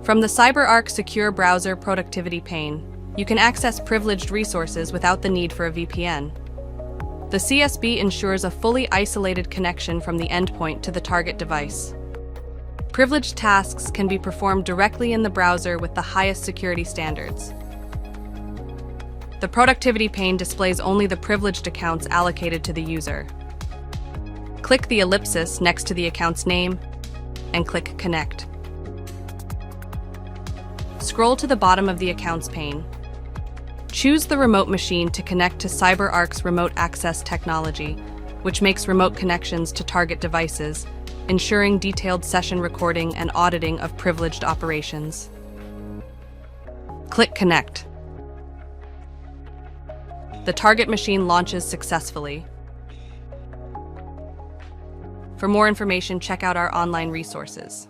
From the CyberArk Secure Browser Productivity Pane, you can access privileged resources without the need for a VPN. The CSB ensures a fully isolated connection from the endpoint to the target device. Privileged tasks can be performed directly in the browser with the highest security standards. The Productivity Pane displays only the privileged accounts allocated to the user. Click the ellipsis next to the account's name and click Connect. Scroll to the bottom of the Accounts pane. Choose the remote machine to connect to CyberArk's remote access technology, which makes remote connections to target devices, ensuring detailed session recording and auditing of privileged operations. Click Connect. The target machine launches successfully. For more information, check out our online resources.